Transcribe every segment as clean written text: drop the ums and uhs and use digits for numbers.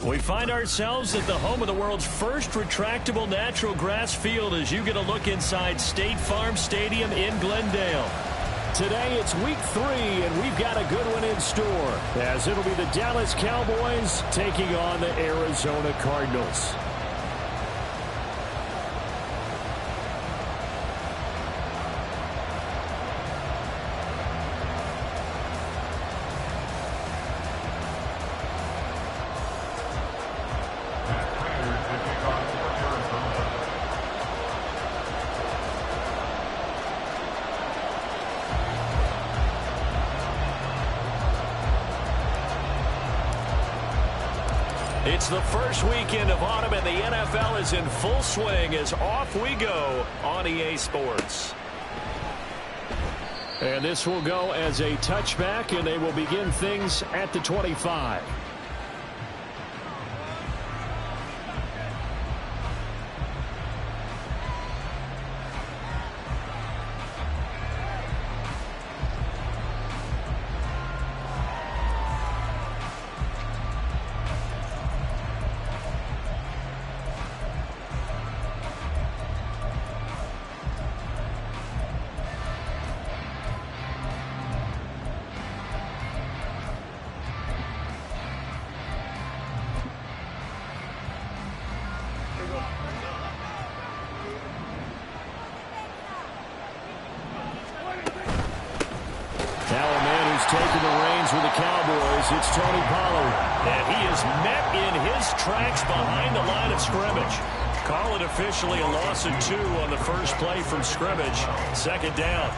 We find ourselves at the home of the world's first retractable natural grass field as you get a look inside State Farm Stadium in Glendale. Today it's week 3, and we've got a good one in store, as it'll be the Dallas Cowboys taking on the Arizona Cardinals. It's the first weekend of autumn, and the NFL is in full swing as off we go on EA Sports. And this will go as a touchback, and they will begin things at the 25. Taking the reins with the Cowboys, it's Tony Pollard. And he is met in his tracks behind the line of scrimmage. Call it officially a loss of 2 on the first play from scrimmage. Second down.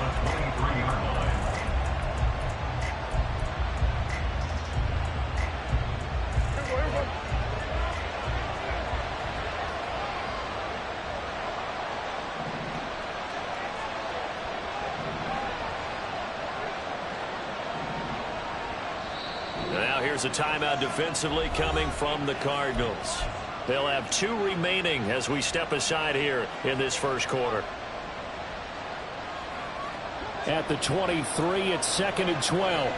Now here's a timeout defensively coming from the Cardinals. They'll have 2 remaining as we step aside here in this first quarter. At the 23, it's 2nd and 12.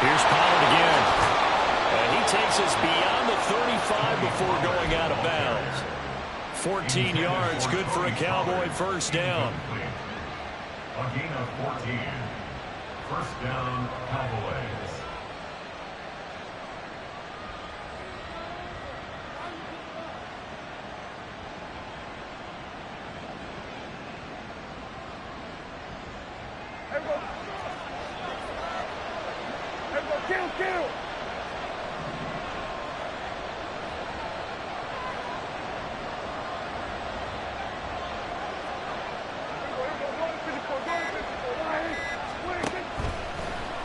Here's Pollard again. And he takes us beyond the 35 before going out of bounds. 14 yards, good for a Cowboy first down. A gain of 14. First down, Cowboys. Kill!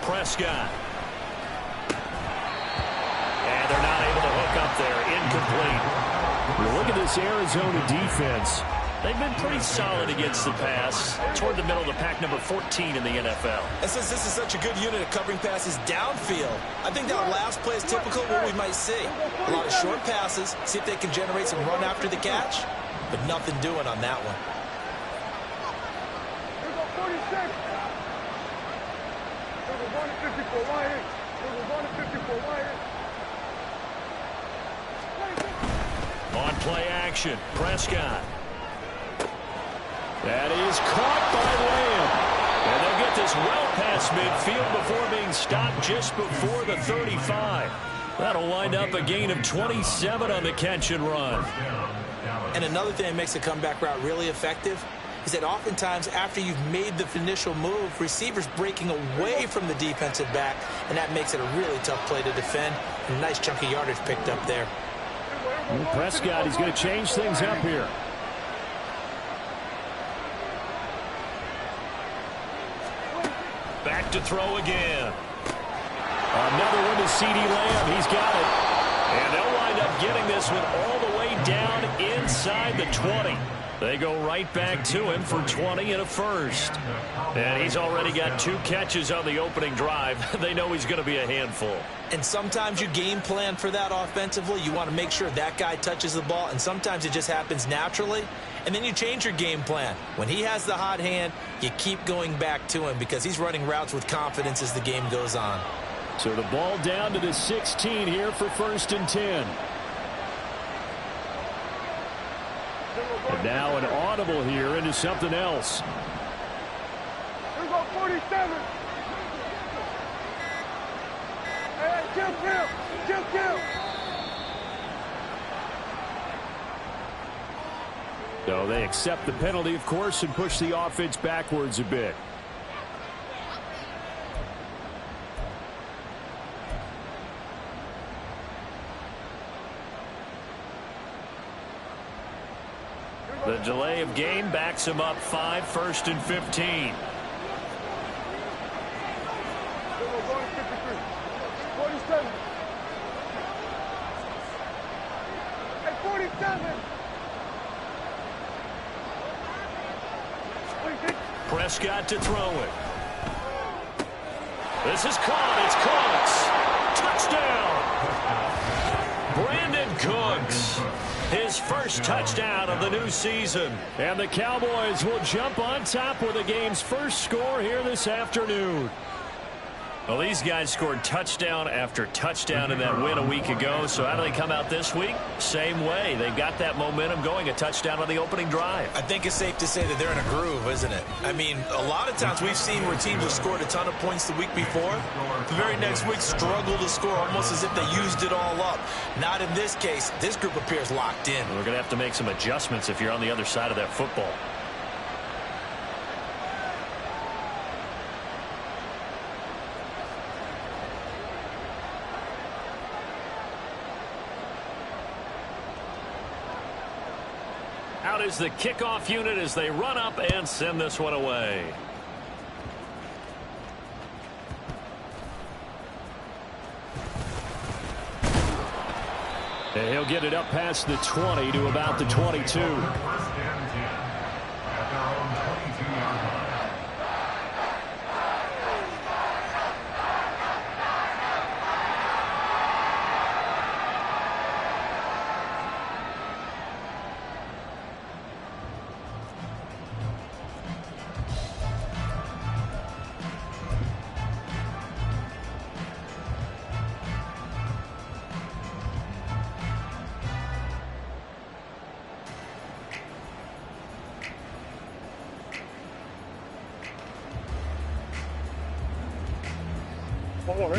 Prescott. And they're not able to hook up there. Incomplete. Look at this Arizona defense. They've been pretty solid against the pass. Toward the middle of the pack, number 14 in the NFL. And since this is such a good unit of covering passes downfield, I think that last play is typical of what we might see. A lot of short passes, see if they can generate some run after the catch, but nothing doing on that one. On play action, Prescott. That is caught by Lamb. And they'll get this well past midfield before being stopped just before the 35. That'll wind up a gain of 27 on the catch and run. And another thing that makes a comeback route really effective is that oftentimes after you've made the initial move, receivers breaking away from the defensive back, and that makes it a really tough play to defend. A nice chunk of yardage picked up there. And Prescott, he's going to change things up here. Back to throw again. Another one to C.D. Lamb. He's got it. And they'll wind up getting this one all the way down inside the 20. They go right back to him for 20 and a first. And he's already got 2 catches on the opening drive. They know he's going to be a handful. And sometimes you game plan for that offensively. You want to make sure that guy touches the ball, and sometimes it just happens naturally. And then you change your game plan. When he has the hot hand, you keep going back to him because he's running routes with confidence as the game goes on. So the ball down to the 16 here for 1st and 10. And now an audible here into something else. Here we go, 47. Hey, kill. So they accept the penalty, of course, and push the offense backwards a bit. The delay of game backs him up 5, 1st and 15. 47. Hey, 47. Prescott to throw it. This is caught. It's Cooks. Touchdown. Brandon Cooks. His first touchdown of the new season. And the Cowboys will jump on top with the game's first score here this afternoon. Well, these guys scored touchdown after touchdown in that win a week ago. So how do they come out this week? Same way. They've got that momentum going, a touchdown on the opening drive. I think it's safe to say that they're in a groove, isn't it? I mean, a lot of times we've seen where teams have scored a ton of points the week before. The very next week struggle to score almost as if they used it all up. Not in this case. This group appears locked in. We're going to have to make some adjustments if you're on the other side of that football. Out is the kickoff unit as they run up and send this one away. And he'll get it up past the 20 to about the 22.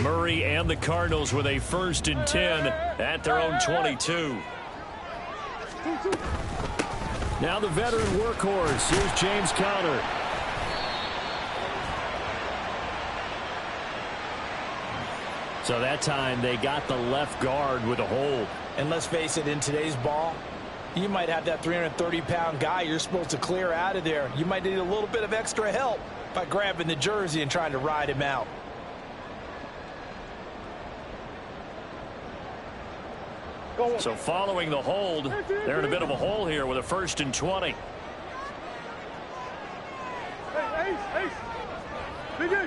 Murray and the Cardinals with a 1st and 10 at their own 22. Now the veteran workhorse. Here's James Conner. So that time they got the left guard with a hold. And let's face it, in today's ball, you might have that 330-pound guy you're supposed to clear out of there. You might need a little bit of extra help by grabbing the jersey and trying to ride him out. So following the hold, they're in a bit of a hole here with a 1st and 20.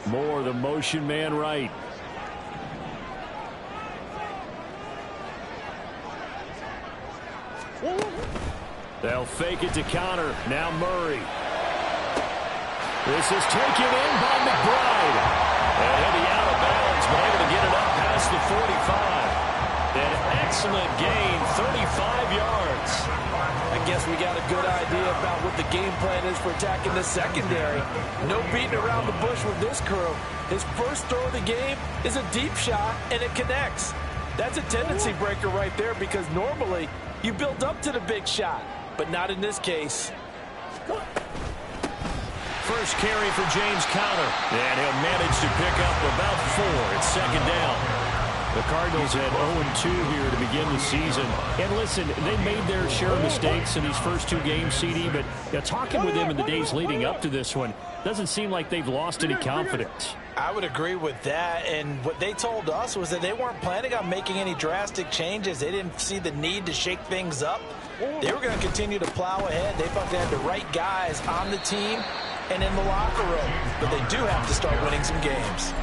More the motion man right. They'll fake it to Conner. Now Murray. This is taken in by McBride. And he'll be out of bounds, but able to get it up past the 45. An excellent gain, 35 yards. I guess we got a good idea about what the game plan is for attacking the secondary. No beating around the bush with this crew. His first throw of the game is a deep shot, and it connects. That's a tendency breaker right there because normally you build up to the big shot, but not in this case. First carry for James Conner, and he'll manage to pick up about 4. It's 2nd down. The Cardinals had 0-2 here to begin the season. And listen, they made their share of mistakes in these first 2 games, CD, but talking with them in the days leading up to this one, doesn't seem like they've lost any confidence. I would agree with that, and what they told us was that they weren't planning on making any drastic changes. They didn't see the need to shake things up. They were going to continue to plow ahead. They thought they had the right guys on the team and in the locker room, but they do have to start winning some games.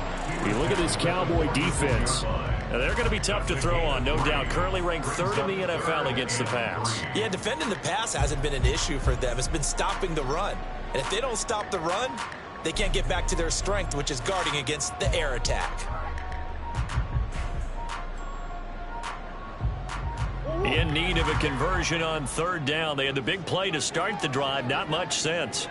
You look at this Cowboy defense. Now, they're going to be tough to throw on, no doubt. Currently ranked 3rd in the NFL against the pass. Yeah, defending the pass hasn't been an issue for them. It's been stopping the run. And if they don't stop the run, they can't get back to their strength, which is guarding against the air attack. In need of a conversion on 3rd down. They had the big play to start the drive. Not much sense.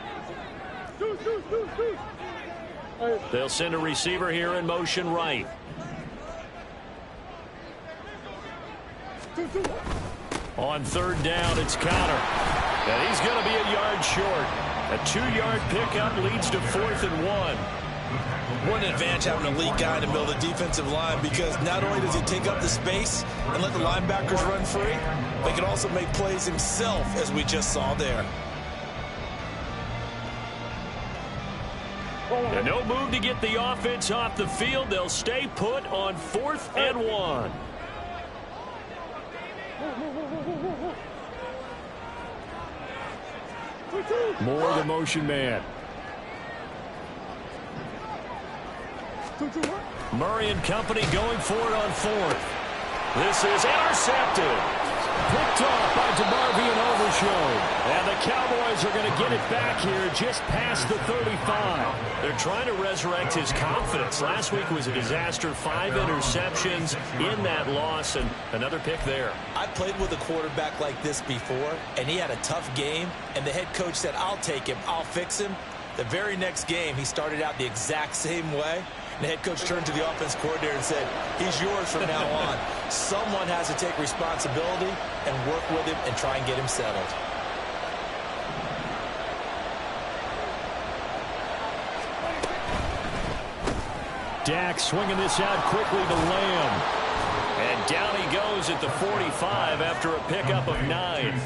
They'll send a receiver here in motion right. On 3rd down, it's Connor. And he's going to be a yard short. A 2-yard pickup leads to 4th and 1. What an advantage having an elite guy in the middle of the defensive line, because not only does he take up the space and let the linebackers run free, but he can also make plays himself, as we just saw there. And no move to get the offense off the field. They'll stay put on 4th and 1. More the motion man. Murray and company going for it on 4th. This is intercepted. Picked off by DeMarvion Overshown. And the Cowboys are going to get it back here just past the 35. They're trying to resurrect his confidence. Last week was a disaster. 5 interceptions in that loss, and another pick there. I played with a quarterback like this before, and he had a tough game, and the head coach said, I'll take him, I'll fix him. The very next game, he started out the exact same way. The head coach turned to the offense coordinator and said, he's yours from now on. Someone has to take responsibility and work with him and try and get him settled. Dak swinging this out quickly to Lamb. And down he goes at the 45 after a pickup of 9.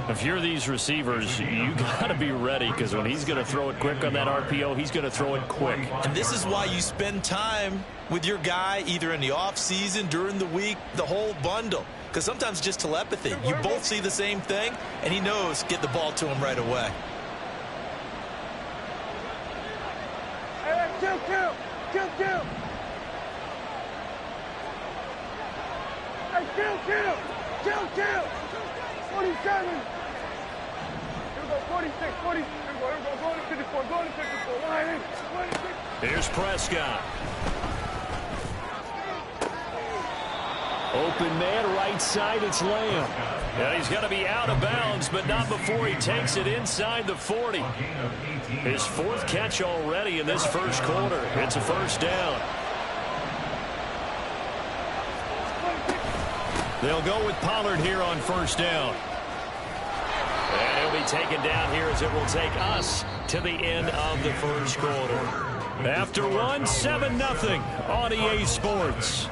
If you're these receivers, you got to be ready, because when he's going to throw it quick on that RPO, he's going to throw it quick. And this is why you spend time with your guy either in the offseason, during the week, the whole bundle. Because sometimes just telepathy. You both see the same thing, and he knows get the ball to him right away. Hey, kill. Hey, kill. 47. Here we go, 46, 40. Here we go, go to 54, go to 54. Line in, 26. Here's Prescott. Open man, right side, it's Lamb. Yeah, he's got to be out of bounds, but not before he takes it inside the 40. His 4th catch already in this first quarter. It's a 1st down. They'll go with Pollard here on 1st down. And he'll be taken down here, as it will take us to the end of the first quarter. After 1, 7-0 on EA Sports.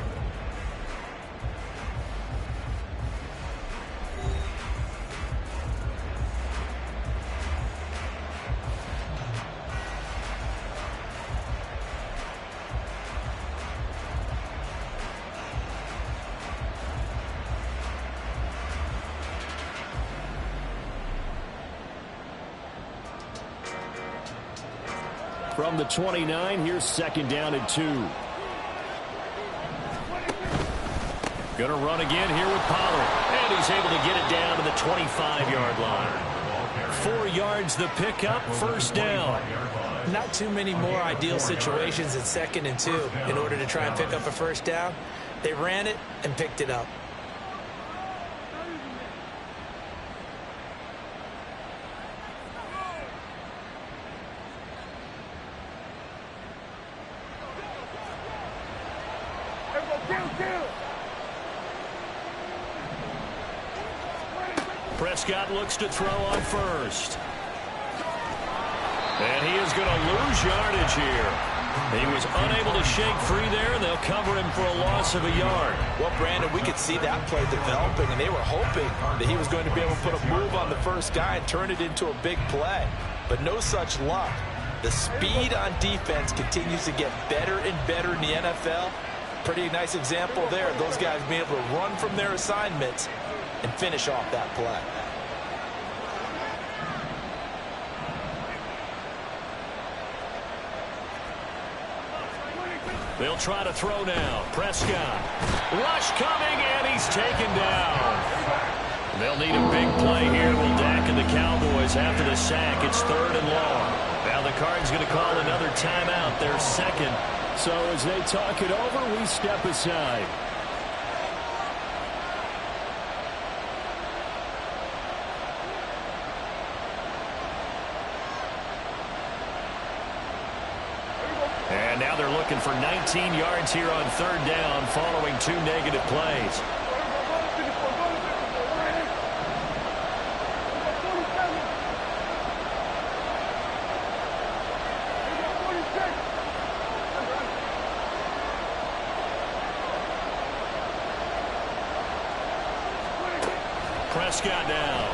From the 29, here's 2nd down and 2. Going to run again here with Pollard. And he's able to get it down to the 25-yard line. 4 yards the pickup, 1st down. Not too many more ideal situations in 2nd and 2 in order to try and pick up a 1st down. They ran it and picked it up. Prescott looks to throw on 1st. And he is going to lose yardage here. He was unable to shake free there, and they'll cover him for a loss of a yard. Well, Brandon, we could see that play developing, and they were hoping that he was going to be able to put a move on the first guy and turn it into a big play. But no such luck. The speed on defense continues to get better and better in the NFL. Pretty nice example there. Those guys being able to run from their assignments and finish off that play. They'll try to throw now. Prescott. Rush coming, and he's taken down. They'll need a big play here. Will Dak and the Cowboys after the sack. It's 3rd and long. Now the Cardinals going to call another timeout, their second. So as they talk it over, we step aside. And now they're looking for 19 yards here on 3rd down following 2 negative plays. Prescott now.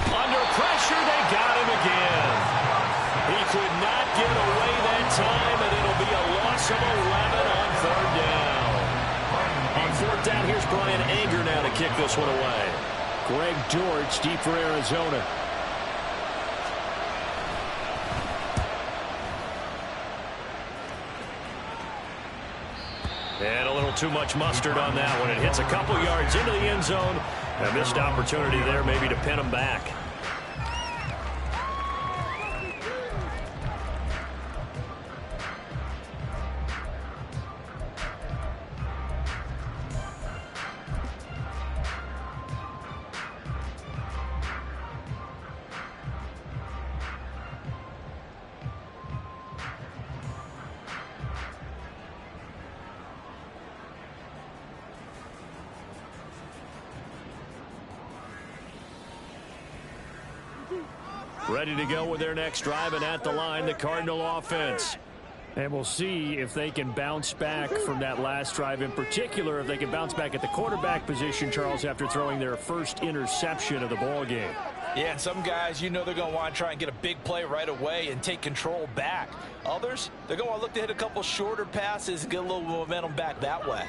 Under pressure, they got him again. He could not get away that time, and it'll be a loss of 11 on 3rd down. On 4th down, here's Brian Anger now to kick this one away. Greg George, deep for Arizona. And a little too much mustard on that one. It hits a couple yards into the end zone. A missed opportunity there maybe to pin him back. Ready to go with their next drive, and at the line, the Cardinal offense. And we'll see if they can bounce back from that last drive, in particular if they can bounce back at the quarterback position, Charles, after throwing their first interception of the ball game. Yeah, and some guys, you know they're going to want to try and get a big play right away and take control back. Others, they're going to look to hit a couple shorter passes and get a little momentum back that way.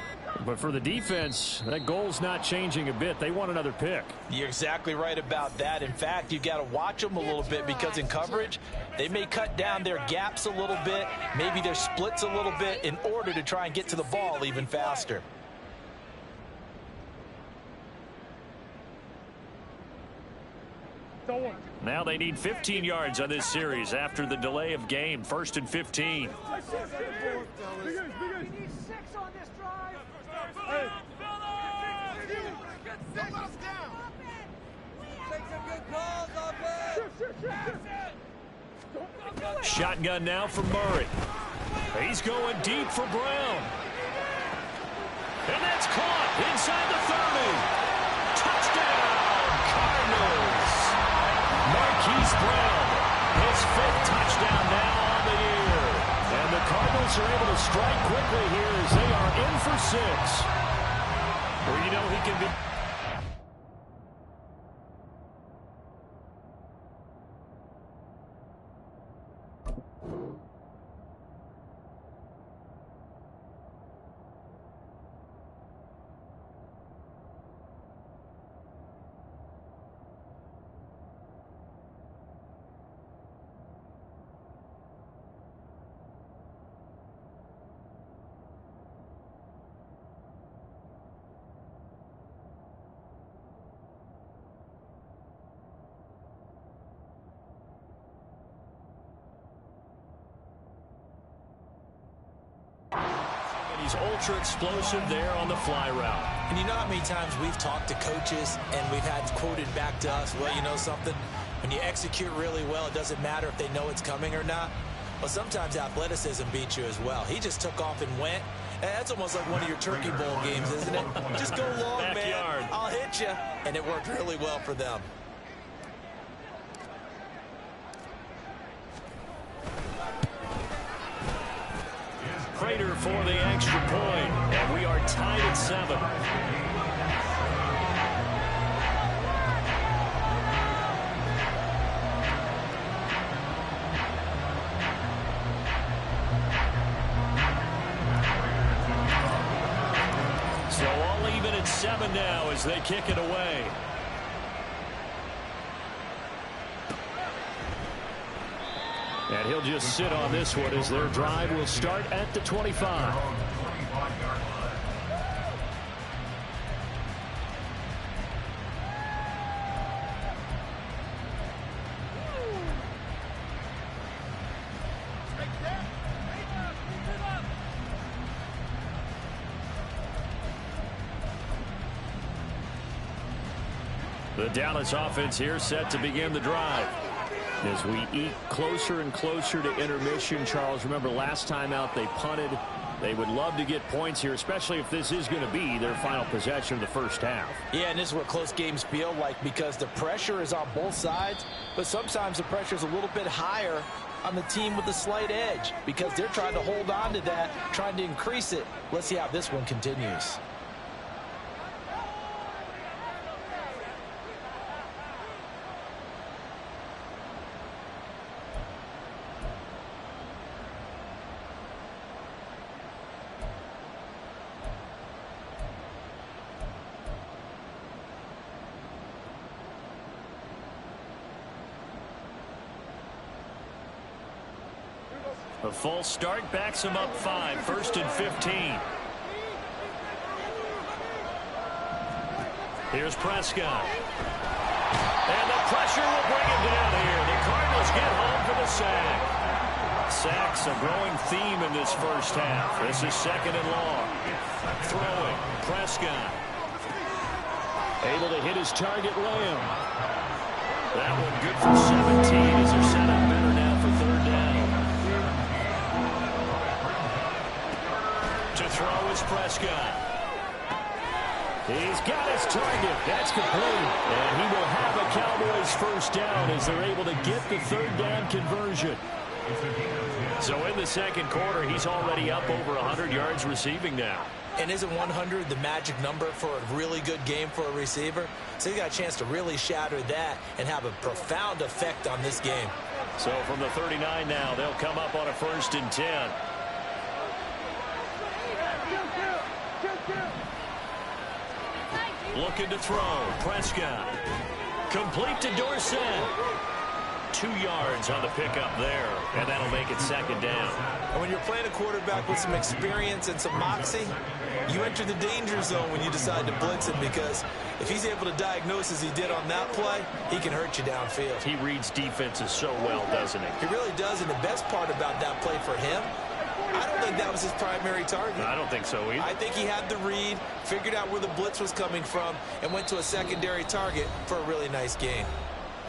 But for the defense, that goal's not changing a bit. They want another pick. You're exactly right about that. In fact, you got to watch them a little bit because in coverage, they may cut down their gaps a little bit, maybe their splits a little bit in order to try and get to the ball even faster. Now they need 15 yards on this series after the delay of game. 1st and 15. We need 6 on this drive. Hey. Don't let us down. Take some good calls, offense. Shotgun now for Murray. He's going deep for Brown. And that's caught inside the 30. Touchdown, Cardinals. Marquise Brown, his 5th touchdown now on the year. And the Cardinals are able to strike quickly here as they are in for 6. Well, you know he can be... He's ultra explosive there on the fly route. And you know how many times we've talked to coaches and we've had quoted back to us, well, you know something? When you execute really well, it doesn't matter if they know it's coming or not. Well, sometimes athleticism beats you as well. He just took off and went. And that's almost like one of your Turkey Bowl games, isn't it? Just go long, Backyard. man. I'll hit you. And it worked really well for them. Prater for the extra point, and we are tied at 7. and 7 now as they kick it away. And he'll just sit on this one as their drive will start at the 25. The Dallas offense here set to begin the drive. As we eke closer and closer to intermission, Charles, remember last time out they punted. They would love to get points here, especially if this is going to be their final possession of the first half. Yeah, and this is what close games feel like because the pressure is on both sides, but sometimes the pressure is a little bit higher on the team with the slight edge because they're trying to hold on to that, trying to increase it. Let's see how this one continues. A false start backs him up 5, 1st and 15. Here's Prescott. And the pressure will bring him down here. The Cardinals get home for the sack. Sacks a growing theme in this first half. This is 2nd and long. Throwing. Prescott. Able to hit his target, Lamb. That one good for 17 as they're set up better now for 3rd down. To throw is Prescott. He's got his target. That's complete. And he will have a Cowboys first down as they're able to get the 3rd down conversion. So in the 2nd quarter, he's already up over 100 yards receiving now. And isn't 100 the magic number for a really good game for a receiver? So he got a chance to really shatter that and have a profound effect on this game. So from the 39 now, they'll come up on a 1st and 10. Looking to throw. Prescott. Complete to Dorsett. 2 yards on the pickup there, and that'll make it 2nd down. And when you're playing a quarterback with some experience and some moxie, you enter the danger zone when you decide to blitz him because if he's able to diagnose as he did on that play, he can hurt you downfield. He reads defenses so well, doesn't he? He really does, and the best part about that play for him, I don't think that was his primary target. I don't think so either. I think he had the read, figured out where the blitz was coming from, and went to a secondary target for a really nice gain.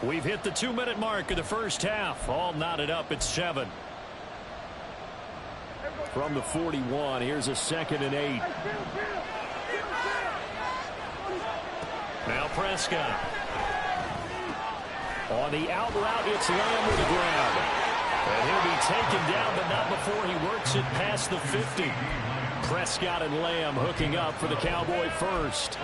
We've hit the 2-minute mark of the first half. All knotted up at 7. From the 41, here's a 2nd and 8. Now Prescott. On the out route, it's Lamb with the grab. And he'll be taken down, but not before he works it past the 50. Prescott and Lamb hooking up for the Cowboy first.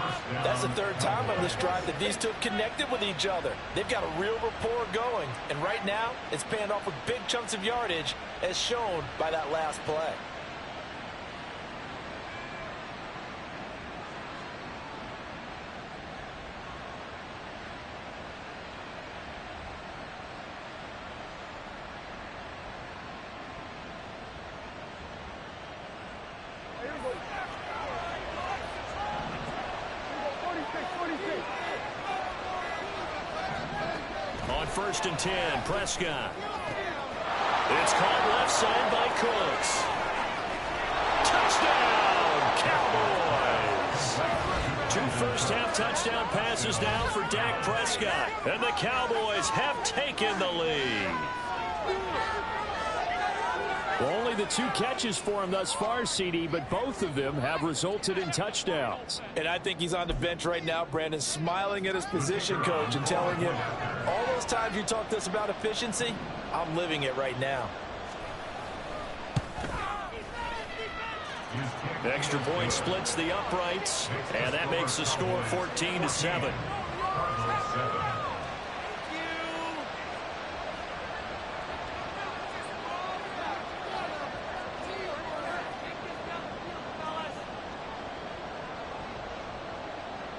That's the 3rd time on this drive that these two have connected with each other. They've got a real rapport going. And right now, it's paying off with big chunks of yardage, as shown by that last play. On 1st and 10, Prescott. It's caught left side by Cooks. Touchdown, Cowboys! 2 first-half touchdown passes now for Dak Prescott. And the Cowboys have taken the lead. Only the 2 catches for him thus far, CD, but both of them have resulted in touchdowns. And I think he's on the bench right now, Brandon, smiling at his position coach and telling him, all those times you talked to us about efficiency, I'm living it right now. Extra point splits the uprights, and that makes the score 14-7.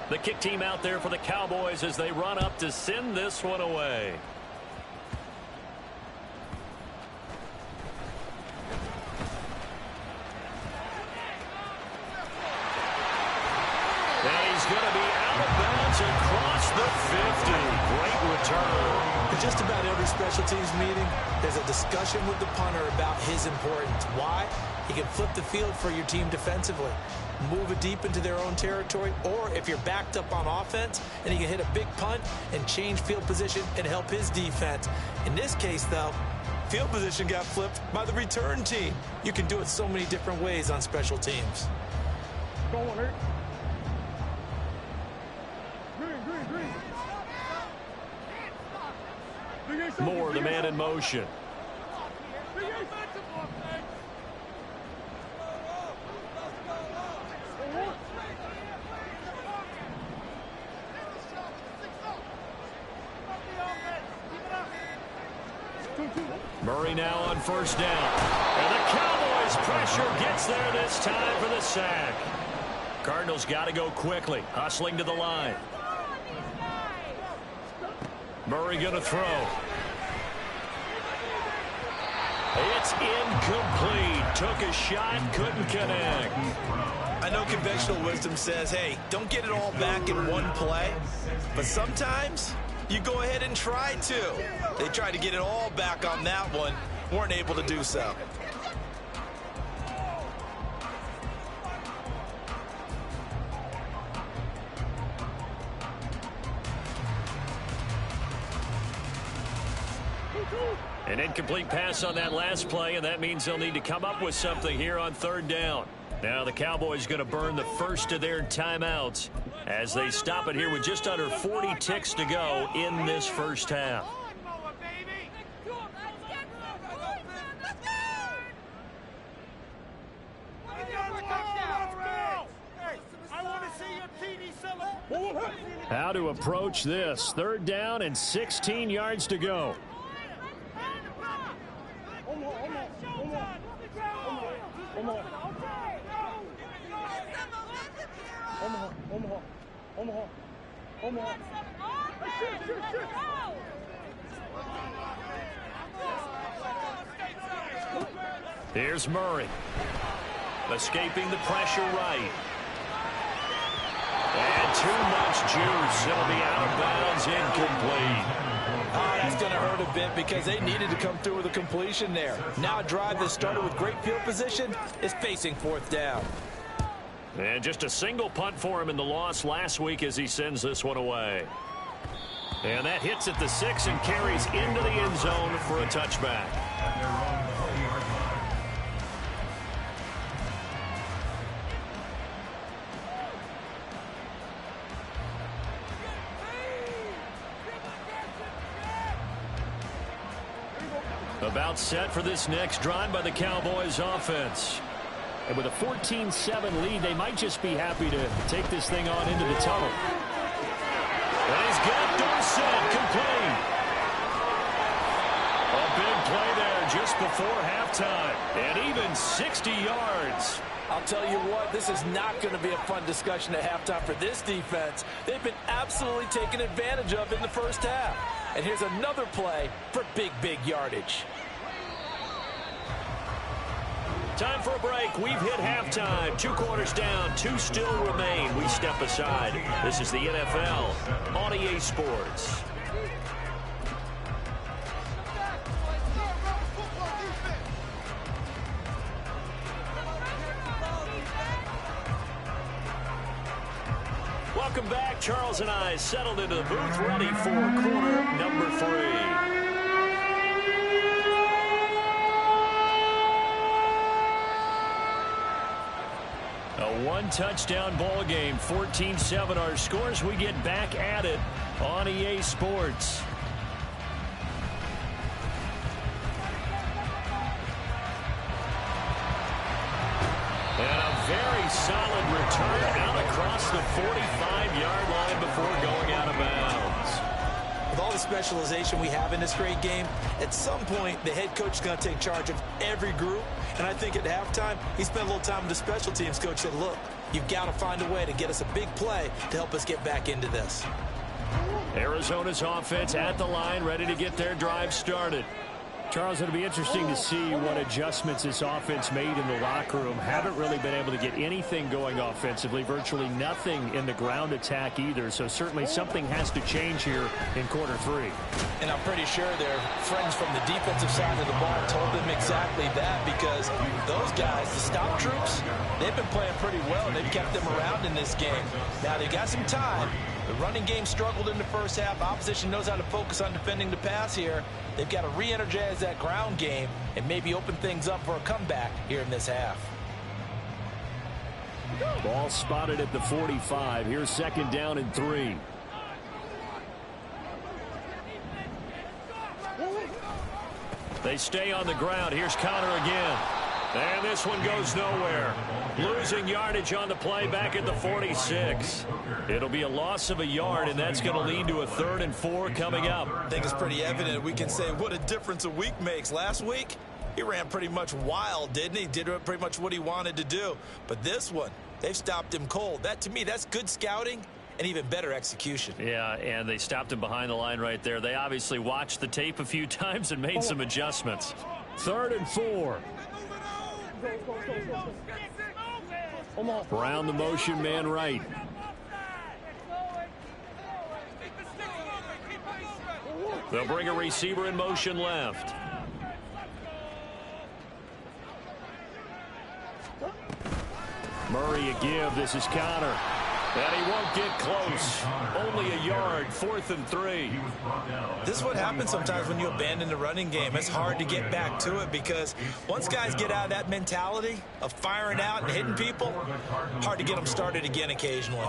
The kick team out there for the Cowboys as they run up to send this one away. And he's going to be out of bounds across the 50. Great return. In just about every special teams meeting, there's a discussion with the punter about his importance. Why? He can flip the field for your team defensively, move it deep into their own territory, or if you're backed up on offense, and he can hit a big punt and change field position and help his defense. In this case, though, field position got flipped by the return team. You can do it so many different ways on special teams. Go on, Eric. Green. Moore, the man in motion. Murray now on first down. And the Cowboys pressure gets there this time for the sack. Cardinals got to go quickly, hustling to the line. Murray going to throw. It's incomplete. Took a shot, couldn't connect. I know conventional wisdom says, hey, don't get it all back in one play. But sometimes you go ahead and try to. They tried to get it all back on that one. Weren't able to do so. An incomplete pass on that last play, and that means they'll need to come up with something here on third down. Now the Cowboys going to burn the first of their timeouts as they stop it here with just under 40 ticks to go in this first half. How to approach this. Third down and 16 yards to go. Omaha. Here's Murray. Escaping the pressure right. And too much juice. It'll be out of bounds, incomplete. That's going to hurt a bit because they needed to come through with a completion there. Now a drive that started with great field position is facing fourth down. And just a single punt for him in the loss last week as he sends this one away. And that hits at the 6 and carries into the end zone for a touchback. About set for this next drive by the Cowboys offense. And with a 14-7 lead, they might just be happy to take this thing on into the tunnel. And he's got Dorsett complete. A big play there just before halftime. And even 60 yards. I'll tell you what, this is not going to be a fun discussion at halftime for this defense. They've been absolutely taken advantage of in the first half. And here's another play for big yardage. Time for a break. We've hit halftime. 2 quarters down. 2 still remain. We step aside. This is the NFL on EA Sports. Welcome back. Charles and I settled into the booth, ready for quarter number 3. A 1-touchdown ball game, 14-7 our scores. We get back at it on EA Sports. And a very solid return out across the 45-yard line before going out of bounds. with all the specialization we have in this great game, at some point, the head coach is going to take charge of every group. And I think at halftime, he spent a little time with the special teams coach said, look, you've got to find a way to get us a big play to help us get back into this. Arizona's offense at the line, ready to get their drive started. Charles, it'll be interesting to see what adjustments this offense made in the locker room. Haven't really been able to get anything going offensively, virtually nothing in the ground attack either. So certainly something has to change here in quarter 3. And I'm pretty sure their friends from the defensive side of the ball told them exactly that, because those guys, the stop troops, they've been playing pretty well. They've kept them around in this game. Now they've got some time. The running game struggled in the first half. Opposition knows how to focus on defending the pass here. They've got to re-energize that ground game and maybe open things up for a comeback here in this half. Ball spotted at the 45. Here's second down and 3. They stay on the ground. Here's Connor again. And this one goes nowhere. Losing yardage on the play back at the 46. It'll be a loss of a yard, and that's going to lead to a 3rd and 4 coming up. I think it's pretty evident. We can say what a difference a week makes. Last week, he ran pretty much wild, didn't he? Did pretty much what he wanted to do. But this one, they've stopped him cold. That, to me, that's good scouting and even better execution. Yeah, and they stopped him behind the line right there. They obviously watched the tape a few times and made some adjustments. 3rd and 4. Brown the motion man right. They'll bring a receiver in motion left. Murray a give. This is Connor. And he won't get close. Only a yard. 4th and 3. This is what happens sometimes when you abandon the running game. It's hard to get back to it because once guys get out of that mentality of firing out and hitting people, hard to get them started again occasionally.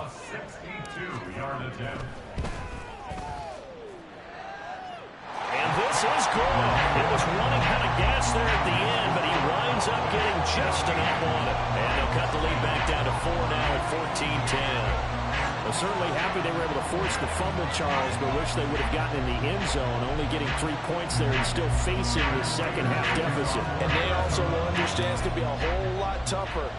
And this is good. It was running out of gas there at the end, but he winds up getting just enough on it. And they'll cut the lead back down to 4 now at 14-10. Well, certainly happy they were able to force the fumble, Charles, but wish they would have gotten in the end zone. Only getting 3 points there and still facing the second half deficit. And they also will understand it's going to be a whole lot tougher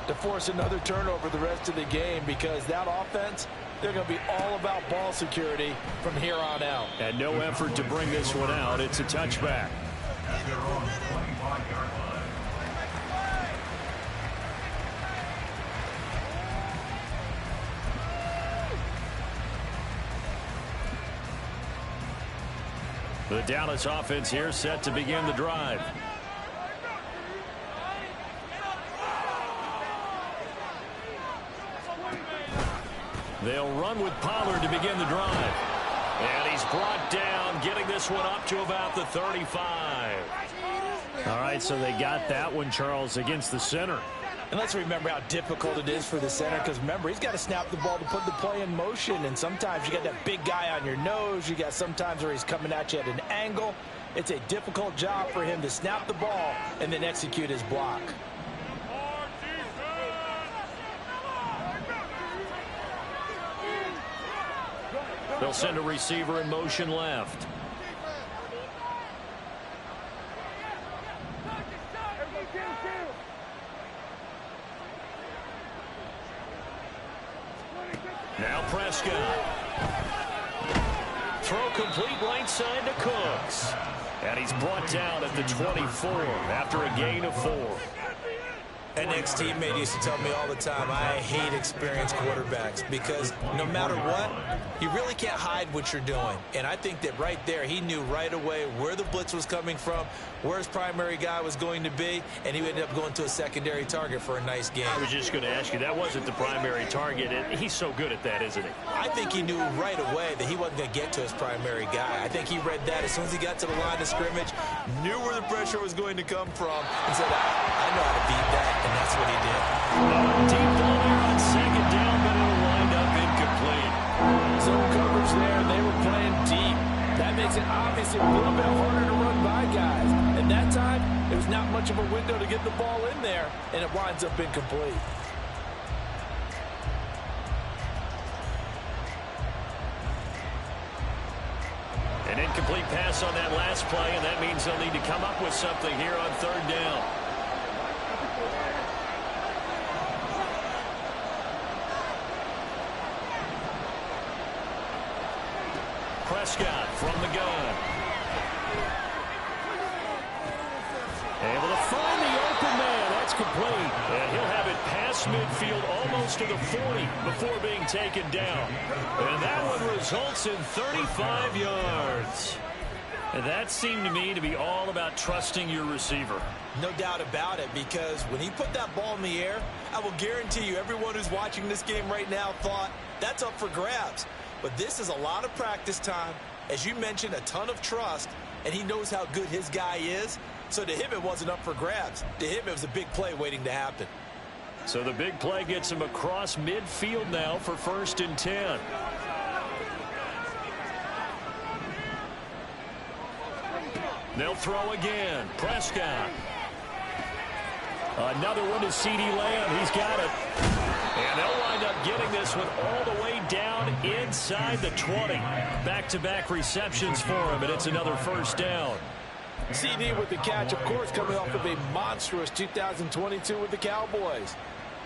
to force another turnover the rest of the game, because that offense, they're going to be all about ball security from here on out. And no effort to bring this one out. It's a touchback. The Dallas offense here set to begin the drive. They'll run with Pollard to begin the drive. And he's brought down, getting this one up to about the 35. All right, so they got that one, Charles, against the center. And let's remember how difficult it is for the center, because remember, he's got to snap the ball to put the play in motion, and sometimes you got that big guy on your nose. You got sometimes where he's coming at you at an angle. It's a difficult job for him to snap the ball and then execute his block. They'll send a receiver in motion left. Now Prescott. Throw complete right side to Cooks. And he's brought down at the 24 after a gain of 4. An ex-teammate used to tell me all the time, I hate experienced quarterbacks, because no matter what, you really can't hide what you're doing. And I think that right there, he knew right away where the blitz was coming from, where his primary guy was going to be, and he ended up going to a secondary target for a nice game. I was just going to ask you, that wasn't the primary target, and he's so good at that, isn't he? I think he knew right away that he wasn't going to get to his primary guy. I think he read that as soon as he got to the line of scrimmage, knew where the pressure was going to come from, and said, I know how to beat that. And that's what he did. Deep ball there on second down, but it'll wind up incomplete. Zone coverage there. They were playing deep. That makes it obviously a little bit harder to run by guys. And that time, it was not much of a window to get the ball in there, and it winds up incomplete. An incomplete pass on that last play, and that means they'll need to come up with something here on third down. Prescott from the gun. Able to find the open man. That's complete. And he'll have it past midfield almost to the 40 before being taken down. And that one results in 35 yards. And that seemed to me to be all about trusting your receiver. No doubt about it, because when he put that ball in the air, I will guarantee you everyone who's watching this game right now thought that's up for grabs. But this is a lot of practice time. As you mentioned, a ton of trust, and he knows how good his guy is. So to him, it wasn't up for grabs. To him, it was a big play waiting to happen. So the big play gets him across midfield now for 1st and 10. They'll throw again. Prescott. Another one to CeeDee Lamb. He's got it. And they'll wind up getting this one all the way down inside the 20. Back-to-back receptions for him, and it's another 1st down. CD with the catch, of course, coming off of a monstrous 2022 with the Cowboys.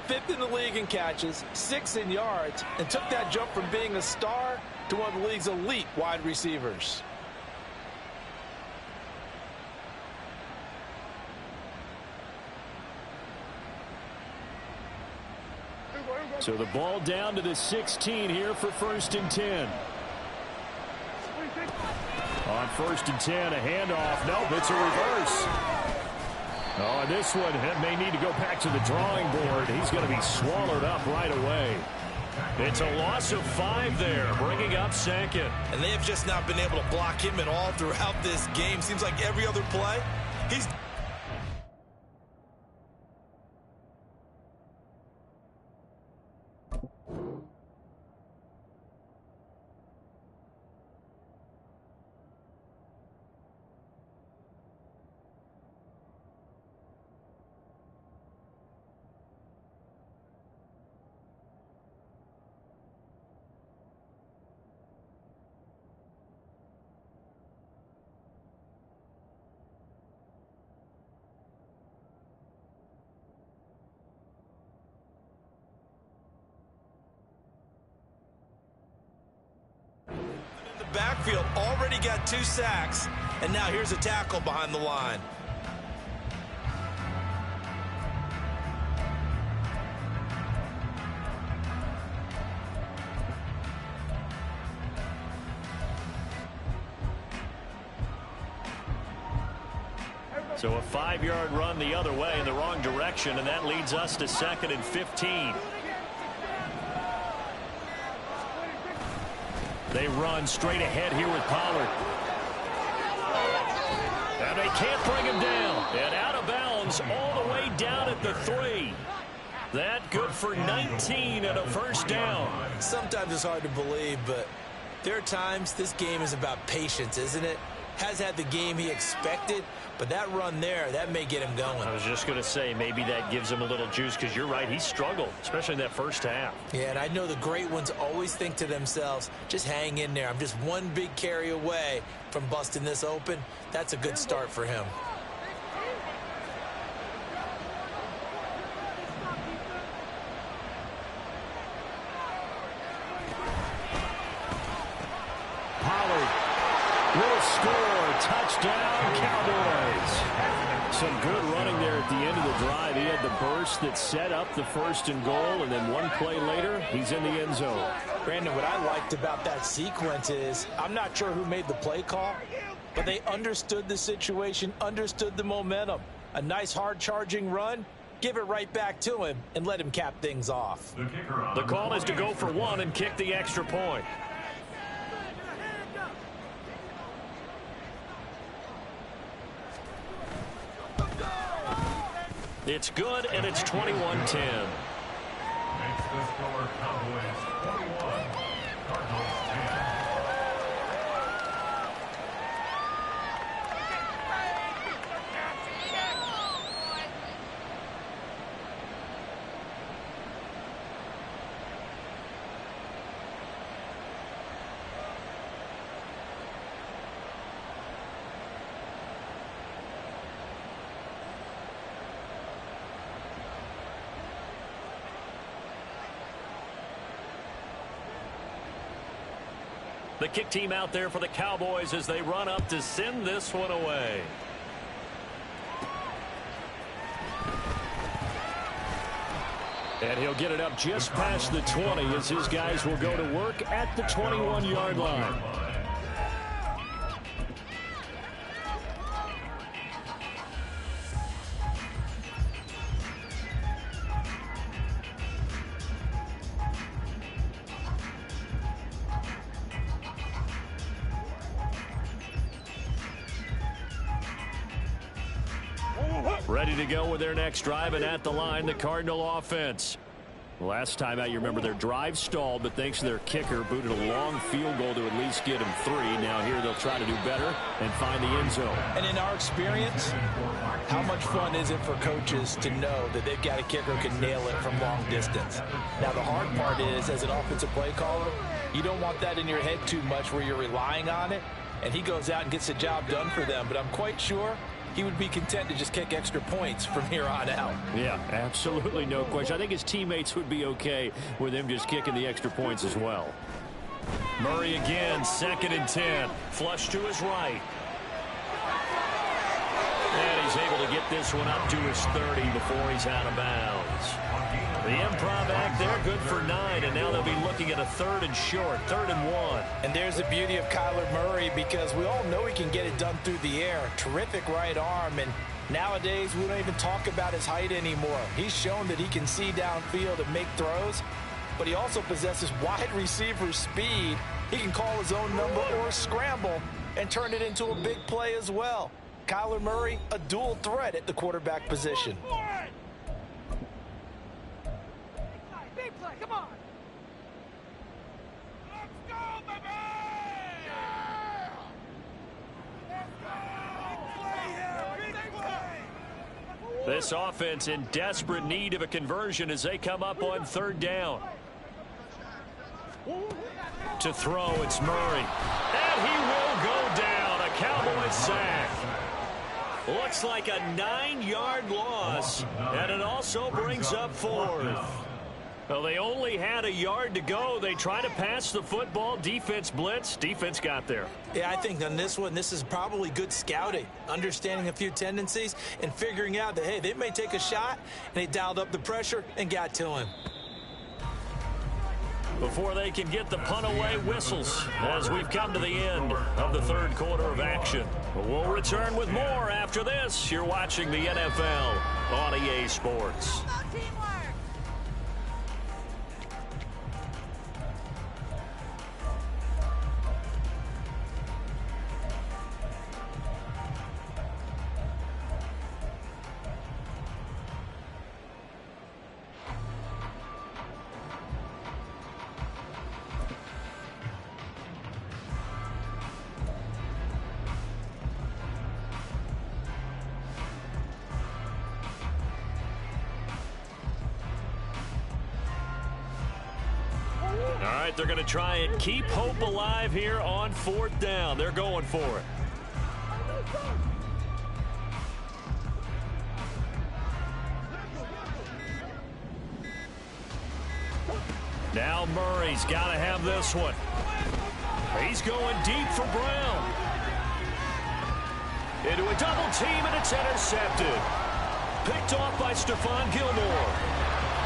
5th in the league in catches, 6th in yards, and took that jump from being a star to one of the league's elite wide receivers. So the ball down to the 16 here for 1st and 10. On 1st and 10, a handoff. Nope, it's a reverse. Oh, this one may need to go back to the drawing board. He's going to be swallowed up right away. It's a loss of 5 there, bringing up 2nd. And they have just not been able to block him at all throughout this game. Seems like every other play, he's... backfield, already got 2 sacks, and now here's a tackle behind the line. So a 5-yard run the other way in the wrong direction, and that leads us to 2nd and 15. They run straight ahead here with Pollard. And they can't bring him down. And out of bounds all the way down at the 3. That good for 19 and a 1st down. Sometimes it's hard to believe, but there are times this game is about patience, isn't it? Has had the game he expected, but that run there, that may get him going. I was just going to say, maybe that gives him a little juice, because you're right, he struggled, especially in that 1st half. Yeah, and I know the great ones always think to themselves, just hang in there. I'm just one big carry away from busting this open. That's a good start for him. Will score. Touchdown, Cowboys. Some good running there at the end of the drive. He had the burst that set up the 1st and goal, and then one play later, he's in the end zone. Brandon, what I liked about that sequence is, I'm not sure who made the play call, but they understood the situation, understood the momentum. A nice hard-charging run, give it right back to him, and let him cap things off. The call is to go for 1 and kick the extra point. It's good, and it's 21-10. Makes the score Cowboys 21, Cardinals 10. The kick team out there for the Cowboys as they run up to send this one away. And he'll get it up just past the 20 as his guys will go to work at the 21-yard line. Ready to go with their next drive, and at the line, the Cardinal offense. Last time out, you remember their drive stalled, but thanks to their kicker, booted a long field goal to at least get him 3. Now here they'll try to do better and find the end zone. And in our experience, how much fun is it for coaches to know that they've got a kicker who can nail it from long distance? Now, the hard part is, as an offensive play caller, you don't want that in your head too much where you're relying on it, and he goes out and gets the job done for them. But I'm quite sure he would be content to just kick extra points from here on out. Yeah, absolutely no question. I think his teammates would be okay with him just kicking the extra points as well. Murray again, 2nd and 10. Flush to his right. And he's able to get this one up to his 30 before he's out of bounds. The improv act there, good for 9, and now they'll be looking at a 3rd and short, 3rd and 1. And there's the beauty of Kyler Murray, because we all know he can get it done through the air. Terrific right arm, and nowadays we don't even talk about his height anymore. He's shown that he can see downfield and make throws, but he also possesses wide receiver speed. He can call his own number or scramble and turn it into a big play as well. Kyler Murray, a dual threat at the quarterback position. Big play, come on! Let's go, baby! Yeah! Let's go! Play here, big play! This offense in desperate need of a conversion as they come up on 3rd down. To throw, it's Murray. And he will go down. A Cowboys sack. Looks like a 9-yard loss, and it also brings up 4th. Well, they only had a yard to go. They try to pass the football. Defense blitz. Defense got there. Yeah, I think on this one, this is probably good scouting, understanding a few tendencies, and figuring out that, hey, they may take a shot, and they dialed up the pressure and got to him. Before they can get the punt away, whistles as we've come to the end of the 3rd quarter of action. We'll return with more after this. You're watching the NFL on EA Sports. All right, they're going to try and keep hope alive here on 4th down. They're going for it. Now Murray's got to have this one. He's going deep for Brown. Into a double team, and it's intercepted. Picked off by Stephon Gilmore.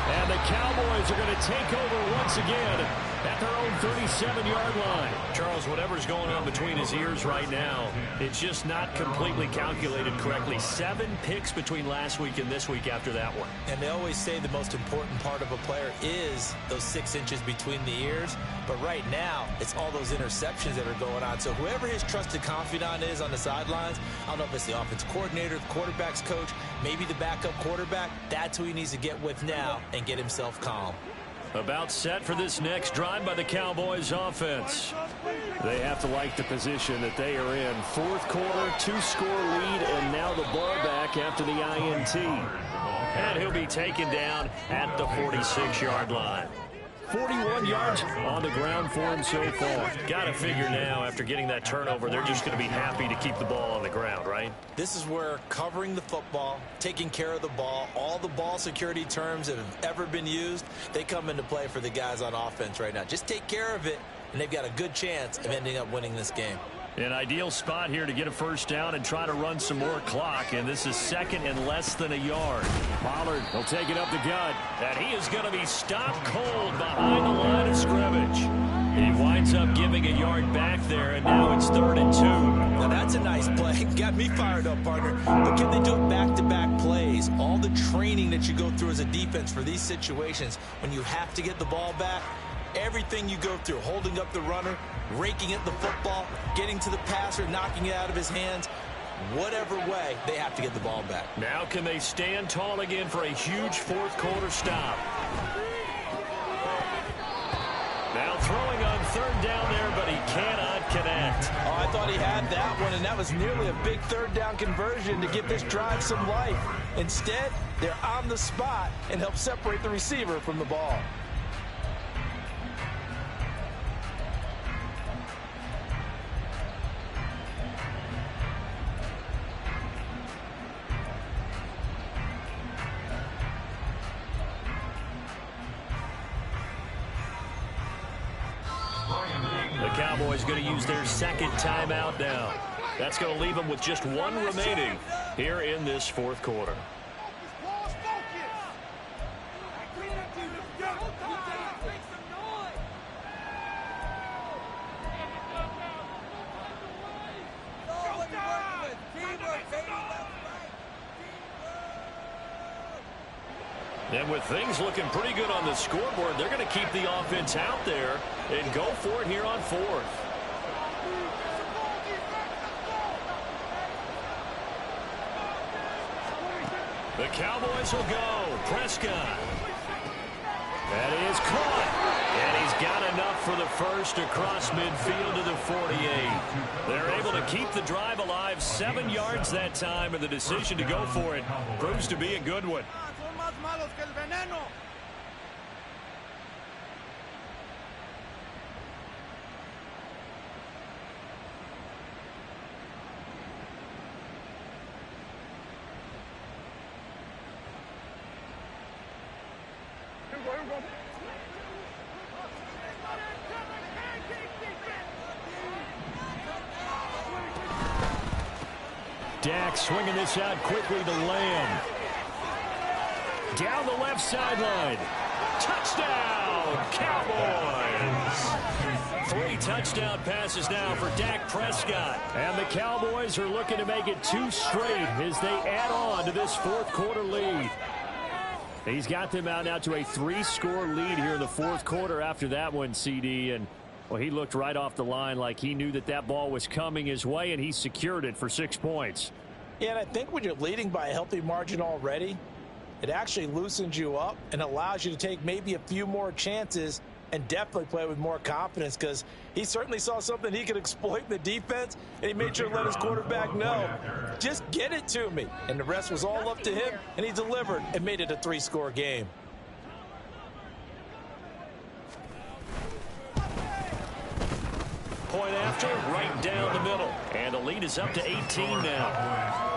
And the Cowboys are going to take over once again at their own 37-yard line. Charles, whatever's going on between his ears right now, it's just not completely calculated correctly. 7 picks between last week and this week after that one. And they always say the most important part of a player is those 6 inches between the ears. But right now, it's all those interceptions that are going on. So whoever his trusted confidant is on the sidelines, I don't know if it's the offensive coordinator, the quarterback's coach, maybe the backup quarterback, that's who he needs to get with now and get himself calm. About set for this next drive by the Cowboys offense. They have to like the position that they are in. 4th quarter, 2-score lead, and now the ball back after the INT. And he'll be taken down at the 46-yard line. 41 yards on the ground for him so far. Got to figure now, after getting that turnover, they're just going to be happy to keep the ball on the ground, right? This is where covering the football, taking care of the ball, all the ball security terms that have ever been used, they come into play for the guys on offense right now. Just take care of it, and they've got a good chance of ending up winning this game. An ideal spot here to get a first down and try to run some more clock, and this is second and less than a yard. Pollard will take it up the gut. And he is going to be stopped cold behind the line of scrimmage. He winds up giving a yard back there, and now it's 3rd and 2. Now that's a nice play. Got me fired up, partner. But can they do it back-to-back plays? All the training that you go through as a defense for these situations, when you have to get the ball back, everything you go through, holding up the runner, raking at the football, getting to the passer, knocking it out of his hands, whatever way, they have to get the ball back. Now can they stand tall again for a huge fourth-quarter stop? Now throwing on 3rd down there, but he cannot connect. Oh, I thought he had that one, and that was nearly a big 3rd down conversion to give this drive some life. Instead, they're on the spot and help separate the receiver from the ball. The Cowboys going to use their second timeout now. That's going to leave them with just one remaining here in this fourth quarter. And with things looking pretty good on the scoreboard, they're going to keep the offense out there and go for it here on 4th. The Cowboys will go. Prescott. That is caught. And he's got enough for the first across midfield to the 48. They're able to keep the drive alive, 7 yards that time, and the decision to go for it proves to be a good one. Dak swinging this out quickly to Lamb. Down the left sideline. Touchdown, Cowboys. 3 touchdown passes now for Dak Prescott. And the Cowboys are looking to make it 2 straight as they add on to this fourth quarter lead. He's got them out now to a 3-score lead here in the fourth quarter after that one, CD. And, well, he looked right off the line like he knew that that ball was coming his way, and he secured it for 6 points. Yeah, and I think when you're leading by a healthy margin already, it actually loosens you up and allows you to take maybe a few more chances and definitely play with more confidence, because he certainly saw something he could exploit in the defense, and he made sure to let his quarterback know, just get it to me. And the rest was all up to him, and he delivered and made it a 3-score game. Point after, right down the middle. And the lead is up to 18 now.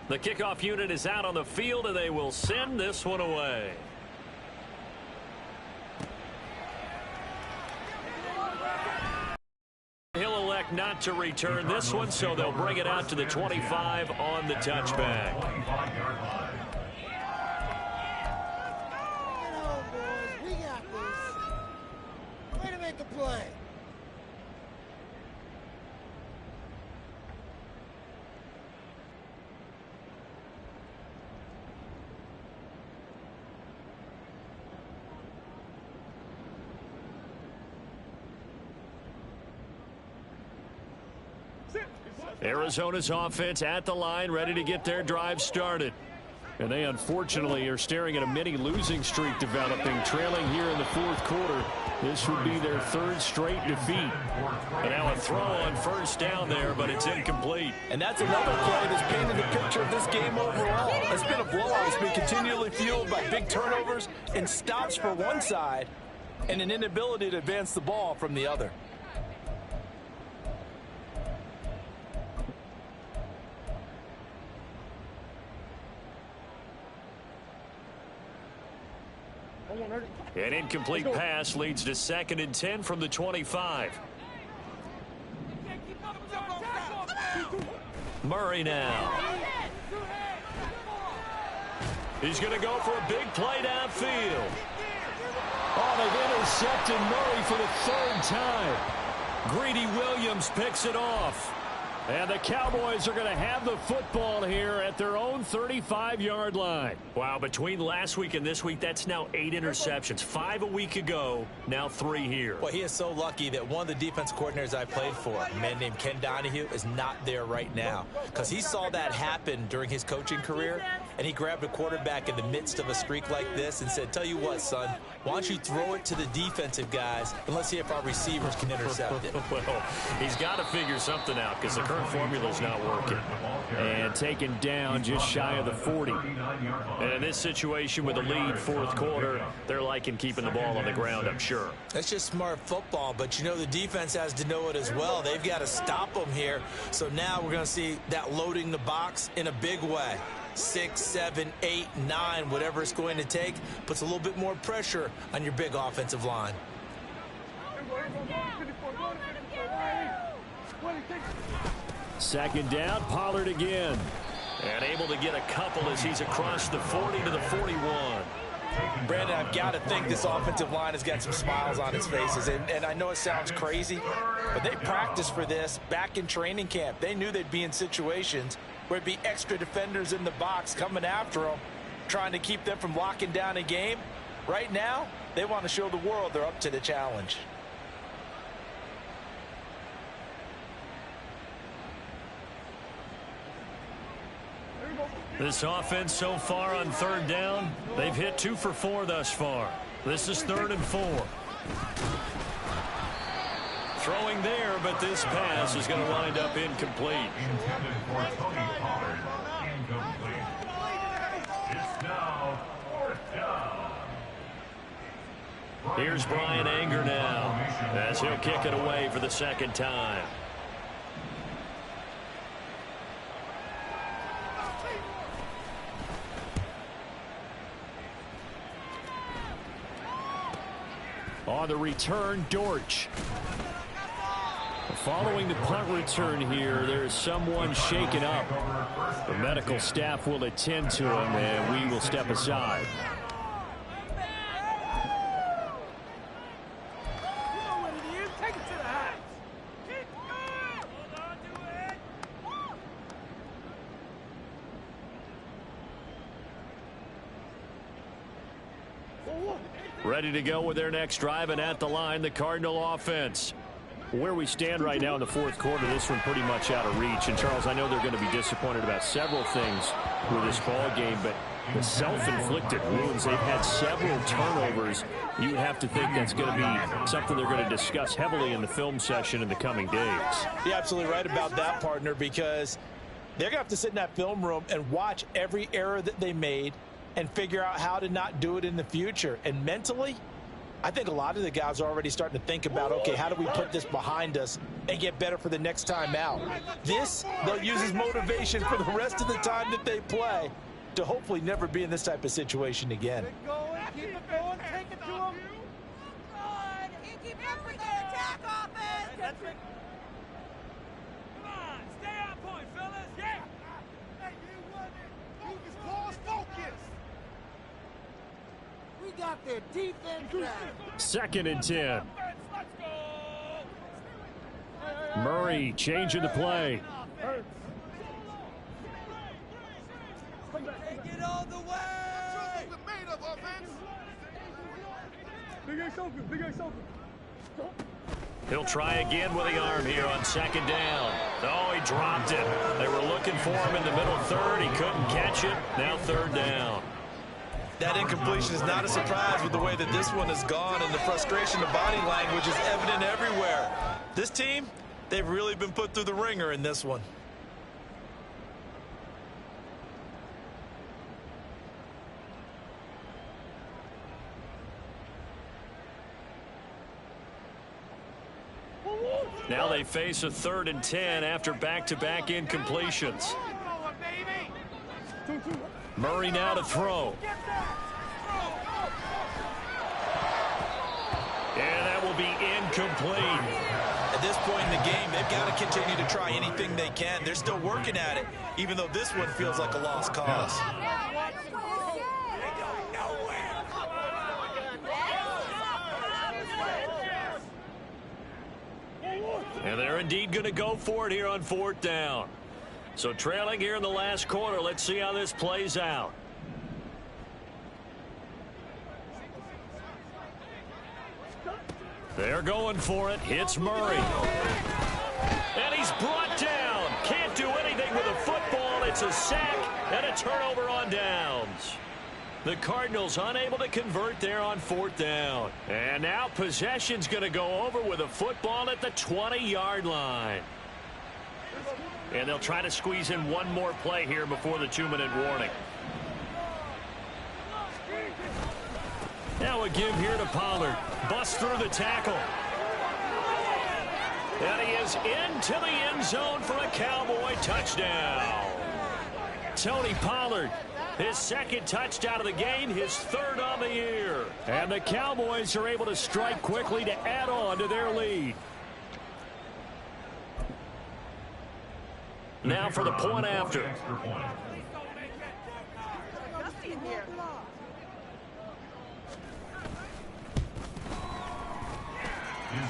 The kickoff unit is out on the field, and they will send this one away. He'll elect not to return this one, so they'll bring it out to the 25 on the touchback. We got this. Way to make a play. Arizona's offense at the line, ready to get their drive started. And they unfortunately are staring at a mini losing streak developing, trailing here in the fourth quarter. This would be their third straight defeat. And now a throw on first down there, but it's incomplete. And that's another play that's painted the picture of this game overall. It's been a blowout. It's been continually fueled by big turnovers and stops for one side and an inability to advance the ball from the other. An incomplete pass leads to 2nd and 10 from the 25. Murray now. He's going to go for a big play downfield. Oh, they've intercepted Murray for the 3rd time. Greedy Williams picks it off. And the Cowboys are going to have the football here at their own 35-yard line. Wow, between last week and this week, that's now 8 interceptions. 5 a week ago, now 3 here. Well, he is so lucky that one of the defense coordinators I played for, a man named Ken Donahue, is not there right now. Because he saw that happen during his coaching career, and he grabbed a quarterback in the midst of a streak like this and said, tell you what, son, why don't you throw it to the defensive guys, and let's see if our receivers can intercept it. Well, he's got to figure something out because the current formula is not working. And taken down just shy of the 40. And in this situation with a lead fourth quarter, they're liking keeping the ball on the ground, I'm sure. That's just smart football, but you know the defense has to know it as well. They've got to stop them here. So now we're going to see that loading the box in a big way. 6, 7, 8, 9, whatever it's going to take, puts a little bit more pressure on your big offensive line. 2nd down, Pollard again. And able to get a couple as he's across the 40 to the 41. Brandon, I've got to think this offensive line has got some smiles on its faces. And I know it sounds crazy, but they practiced for this back in training camp. They knew they'd be in situations where it'd be extra defenders in the box coming after them, trying to keep them from locking down a game. Right now, they want to show the world they're up to the challenge. This offense so far on 3rd down, they've hit 2 for 4 thus far. This is 3rd and 4. Throwing there, but this pass is going to wind up incomplete. Intended for Tony Pollard. Incomplete. It's now 4th down. Here's Brian Anger now as he'll kick it away for the 2nd time. On the return, Dortch. Following the punt return here, there is someone shaken up. The medical staff will attend to him, and we will step aside. Ready to go with their next drive, and at the line, the Cardinal offense. Where we stand right now in the fourth quarter, this one pretty much out of reach. And, Charles, I know they're going to be disappointed about several things with this ball game, but the self-inflicted wounds, they've had several turnovers. You would have to think that's going to be something they're going to discuss heavily in the film session in the coming days. You're absolutely right about that, partner, because they're going to have to sit in that film room and watch every error that they made and figure out how to not do it in the future. And mentally, I think a lot of the guys are already starting to think about, okay, how do we put this behind us and get better for the next time out? This, they'll use as motivation for the rest of the time that they play to hopefully never be in this type of situation again. Keep it going, take it to him. Keep up with the attack offense. Come on, stay on point, fellas. Yeah. Hey, you want it? Move his claws, focus. We got their defense back. 2nd and 10. Murray changing the play. Take it all the way. Made up offense. Big Ace open, Big Ace open. He'll try again with the arm here on second down. Oh, he dropped it. They were looking for him in the middle third. He couldn't catch it. Now third down. That incompletion is not a surprise with the way that this one has gone, and the frustration, the body language is evident everywhere. This team, they've really been put through the ringer in this one. Now they face a 3rd and 10 after back-to-back incompletions. Murray now to throw. And that will be incomplete. At this point in the game, they've got to continue to try anything they can. They're still working at it, even though this one feels like a lost cause. And they're indeed going to go for it here on 4th down. So trailing here in the last quarter. Let's see how this plays out. They're going for it. Hits Murray. And he's brought down. Can't do anything with a football. It's a sack and a turnover on downs. The Cardinals unable to convert there on 4th down. And now possession's going to go over with a football at the 20-yard line. And they'll try to squeeze in one more play here before the 2-minute warning. Now a give here to Pollard. Busts through the tackle. And he is into the end zone for a Cowboy touchdown. Tony Pollard, his 2nd touchdown of the game, his 3rd on the year. And the Cowboys are able to strike quickly to add on to their lead. Now for the point after.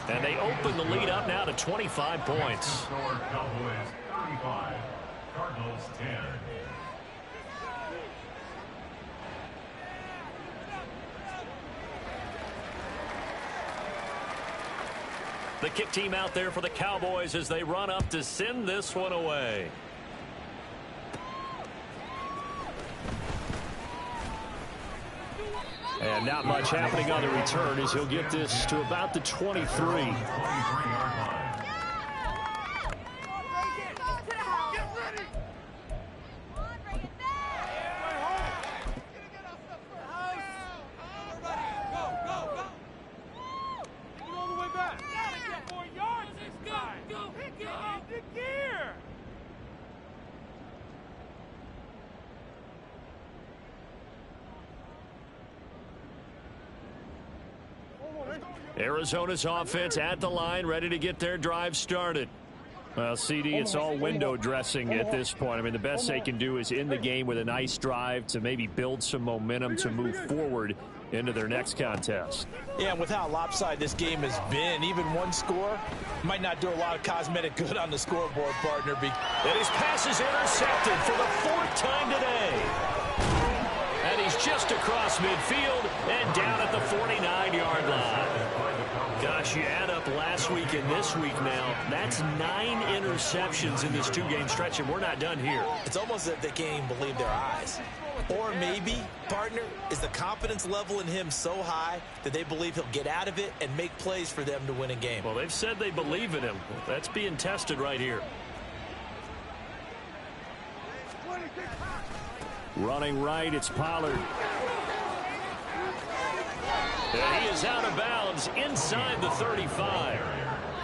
And they open the lead up now to 25 points. Cowboys 35, Cardinals 10. The kick team out there for the Cowboys as they run up to send this one away. And not much happening on the return as he'll get this to about the 23. 23-yard line. Arizona's offense at the line, ready to get their drive started. Well, CD, it's all window dressing at this point. I mean, the best they can do is end the game with a nice drive to maybe build some momentum to move forward into their next contest. Yeah, and with how lopsided this game has been, even one score might not do a lot of cosmetic good on the scoreboard, partner. And his pass is intercepted for the 4th time today. And he's just across midfield and down at the 49-yard line. Gosh, you add up last week and this week now, that's 9 interceptions in this 2-game stretch, and we're not done here. It's almost as if they can't even believe their eyes. Or maybe, partner, is the confidence level in him so high that they believe he'll get out of it and make plays for them to win a game. Well, they've said they believe in him. That's being tested right here. Running right, it's Pollard. And he is out of bounds inside the 35.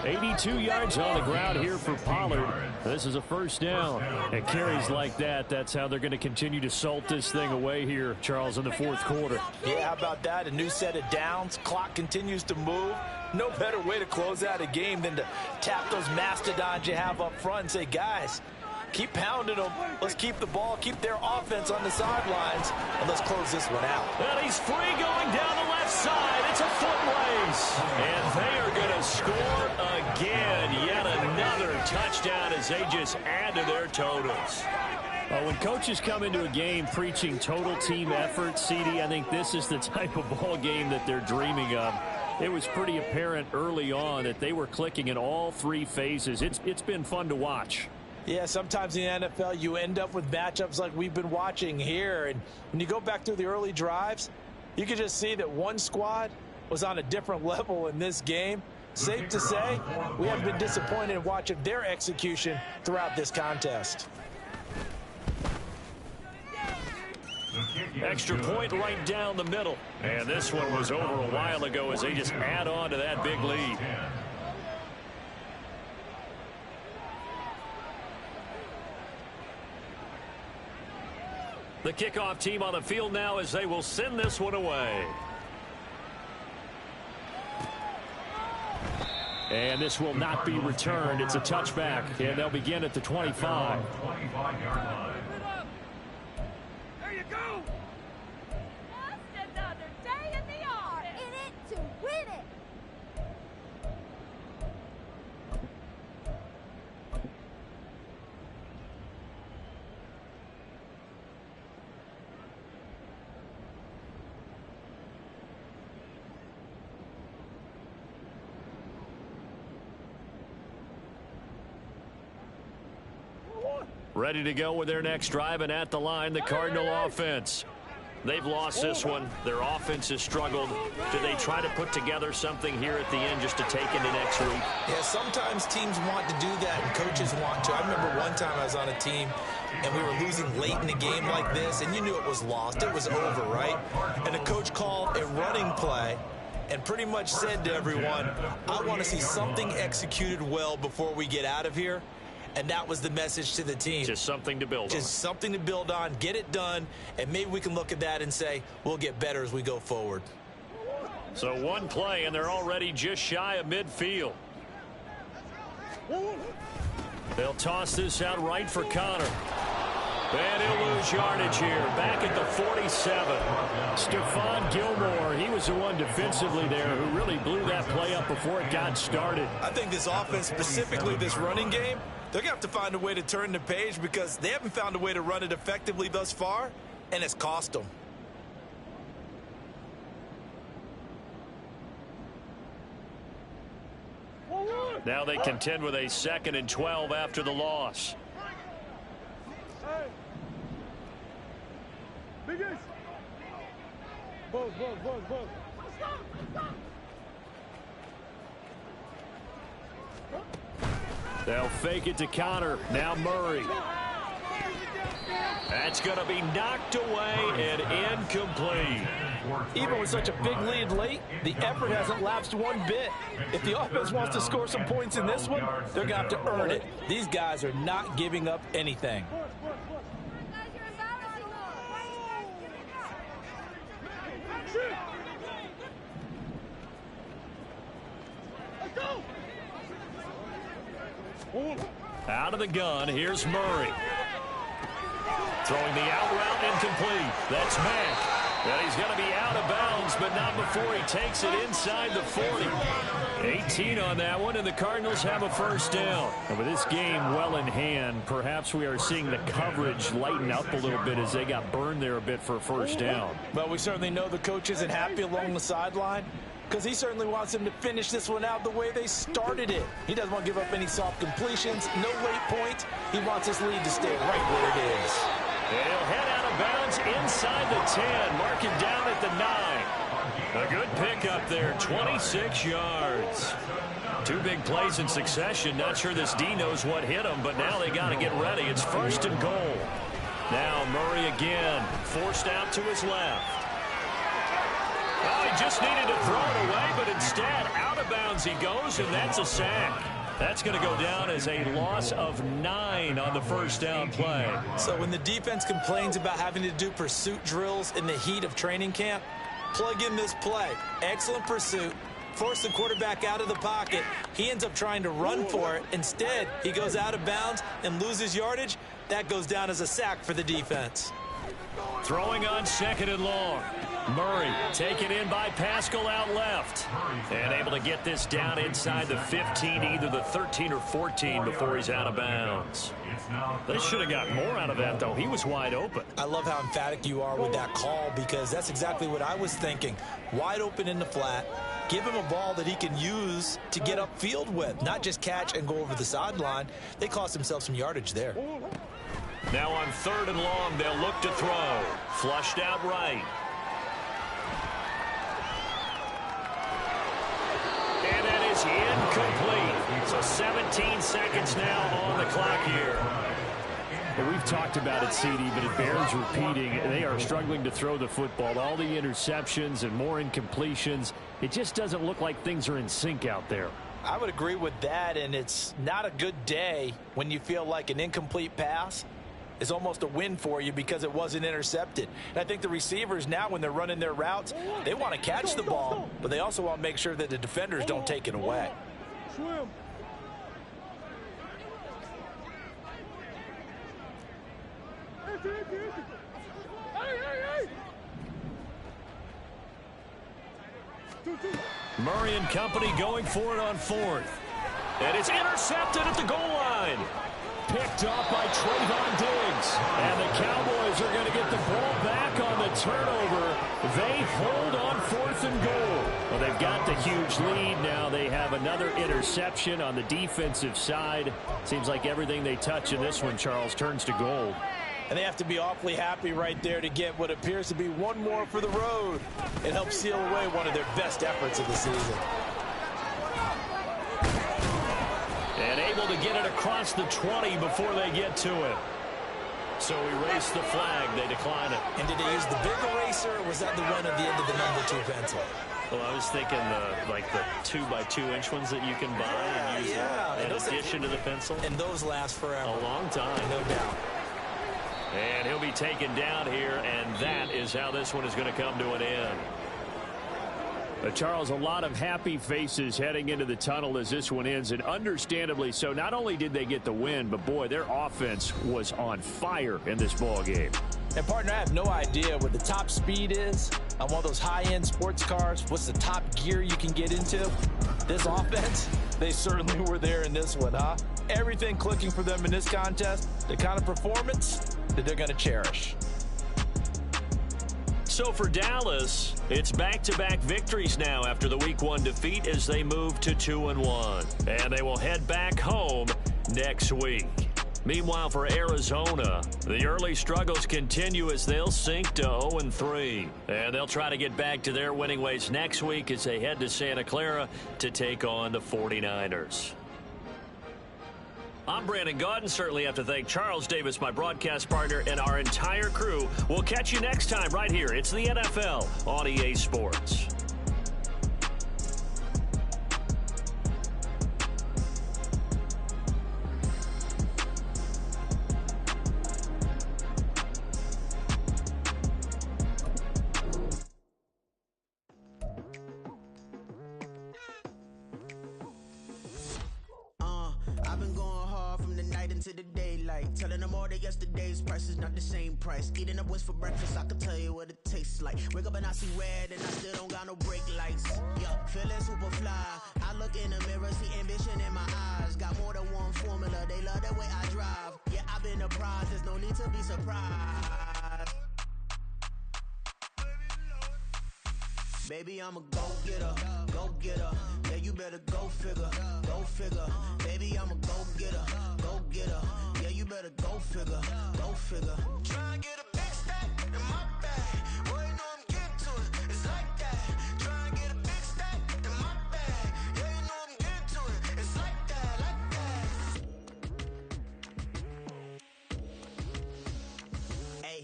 82 yards on the ground here for Pollard. This is a 1st down. And carries like that, that's how they're going to continue to salt this thing away here, Charles, in the 4th quarter. Yeah, how about that? A new set of downs. Clock continues to move. No better way to close out a game than to tap those mastodons you have up front and say, guys, keep pounding them. Let's keep the ball, keep their offense on the sidelines, and let's close this one out. And he's free going down the left side. It's a foot race. And they are going to score again. Yet another touchdown as they just add to their totals. Well, when coaches come into a game preaching total team effort, CD, I think this is the type of ball game that they're dreaming of. It was pretty apparent early on that they were clicking in all three phases. It's been fun to watch. Yeah, sometimes in the NFL you end up with matchups like we've been watching here. And when you go back through the early drives, you can just see that one squad was on a different level in this game. Safe to say, we have been disappointed in watching their execution throughout this contest. Extra point right down the middle. And this one was over a while ago as they just add on to that big lead. The kickoff team on the field now as they will send this one away. And this will not be returned. It's a touchback, and they'll begin at the 25. 25-yard line. There you go. Just another day in the yard. In it to win it. Ready to go with their next drive, and at the line, the Cardinal offense. They've lost this one. Their offense has struggled. Do they try to put together something here at the end just to take into next week? Yeah, sometimes teams want to do that and coaches want to. I remember one time I was on a team and we were losing late in a game like this, and you knew it was lost. It was over, right? And the coach called a running play and pretty much said to everyone, I want to see something executed well before we get out of here. And that was the message to the team. Just something to build on. Just something to build on, get it done, and maybe we can look at that and say, we'll get better as we go forward. So one play, and they're already just shy of midfield. They'll toss this out right for Connor. And he'll lose yardage here, back at the 47. Stephon Gilmore, he was the one defensively there who really blew that play up before it got started. I think this offense, specifically this running game, they're going to have to find a way to turn the page because they haven't found a way to run it effectively thus far, and it's cost them. Now they contend with a 2nd and 12 after the loss. Biggest. Buzz. They'll fake it to Connor. Now Murray. That's going to be knocked away and incomplete. Even with such a big lead late, the effort hasn't lapsed one bit. If the offense wants to score some points in this one, they're going to have to earn it. These guys are not giving up anything. Out of the gun, here's Murray. Throwing the out route incomplete. That's Mack. And he's going to be out of bounds, but not before he takes it inside the 40. 18 on that one, and the Cardinals have a first down. And with this game well in hand, perhaps we are seeing the coverage lighten up a little bit as they got burned there a bit for a first down. Well, we certainly know the coach isn't happy along the sideline because he certainly wants them to finish this one out the way they started it. He doesn't want to give up any soft completions, no late points. He wants his lead to stay right where it is. And he'll head out of bounds inside the 10, mark it down at the 9. A good pickup there, 26 yards. Two big plays in succession. Not sure this D knows what hit him, but now they got to get ready. It's 1st and goal. Now Murray again, forced out to his left. Oh, he just needed to throw it away, but instead out of bounds he goes, and that's a sack. That's going to go down as a loss of 9 on the first down play. So when the defense complains about having to do pursuit drills in the heat of training camp, plug in this play. Excellent pursuit. Force the quarterback out of the pocket. He ends up trying to run for it. Instead, he goes out of bounds and loses yardage. That goes down as a sack for the defense. Throwing on 2nd and long. Murray taken in by Pascal out left. And able to get this down inside the 15, either the 13 or 14 before he's out of bounds. They should have got more out of that, though. He was wide open. I love how emphatic you are with that call because that's exactly what I was thinking. Wide open in the flat. Give him a ball that he can use to get upfield with, not just catch and go over the sideline. They cost themselves some yardage there. Now on 3rd and long, they'll look to throw. Flushed out right. And that is incomplete. So 17 seconds now on the clock here. Well, we've talked about it, CD, but it bears repeating. They are struggling to throw the football. All the interceptions and more incompletions. It just doesn't look like things are in sync out there. I would agree with that, and it's not a good day when you feel like an incomplete pass is almost a win for you because it wasn't intercepted. And I think the receivers now, when they're running their routes, they want to catch the ball, but they also want to make sure that the defenders don't take it away. Swim. Murray and company going for it on 4th. And it's intercepted at the goal line. Picked off by Trayvon Diggs. And the Cowboys are going to get the ball back on the turnover. They hold on 4th and goal. Well, they've got the huge lead. Now they have another interception on the defensive side. Seems like everything they touch in this one, Charles, turns to gold. And they have to be awfully happy right there to get what appears to be one more for the road. It helps seal away one of their best efforts of the season. And able to get it across the 20 before they get to it. So erase the flag. They decline it. And did they use the big eraser, or was that the one at the end of the number 2 pencil? Well, I was thinking the 2x2-inch ones that you can buy and use in addition to the pencil. And those last forever. A long time. No doubt. And he'll be taken down here, and that is how this one is going to come to an end. Charles, a lot of happy faces heading into the tunnel as this one ends, and understandably so. Not only did they get the win, but boy, their offense was on fire in this ball game. And partner, I have no idea what the top speed is on one of those high-end sports cars. What's the top gear you can get into? This offense, they certainly were there in this one, huh? Everything clicking for them in this contest, the kind of performance that they're going to cherish. So for Dallas, it's back-to-back victories now after the Week 1 defeat as they move to 2-1. And they will head back home next week. Meanwhile, for Arizona, the early struggles continue as they'll sink to 0-3. And they'll try to get back to their winning ways next week as they head to Santa Clara to take on the 49ers. I'm Brandon Gaudin. Certainly have to thank Charles Davis, my broadcast partner, and our entire crew. We'll catch you next time right here. It's the NFL on EA Sports. To the daylight, telling them all that yesterday's price is not the same price. Eating up what's for breakfast, I can tell you what it tastes like. Wake up and I see red and I still don't got no brake lights. Yeah, feeling super fly. I look in the mirror, see ambition in my eyes. Got more than one formula, they love the way I drive. Yeah, I've been a prize, there's no need to be surprised. Baby, I'm a go-getter, go-getter. Yeah, you better go figure, go figure. Baby, I'm a go-getter, go-getter. Yeah, you better go figure, go figure. Try and get a big stack in my bag. Boy, you know I'm getting to it, it's like that. Try and get a big stack in my bag. Yeah, you know I'm getting to it, it's like that, like that. Hey,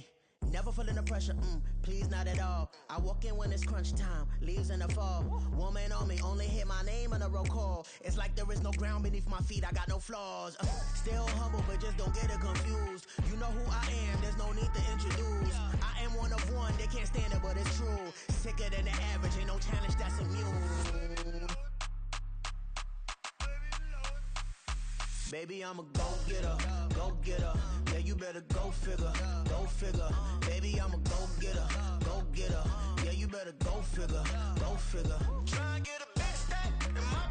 never feeling the pressure, please not at all. I walk in when it's crunch time, leaves in the fall. Woman on me, only hit my name on a roll call. It's like there is no ground beneath my feet, I got no flaws. Still humble, but just don't get it confused. You know who I am, there's no need to introduce. I am one of one, they can't stand it, but it's true. Sicker than the average, ain't no challenge that's immune. Baby, I'm a go-getter, go-getter. Yeah, you better go figure, go figure. Baby, I'm a go-getter, go-getter. Yeah, you better go figure, go figure. Try and get a big stack in my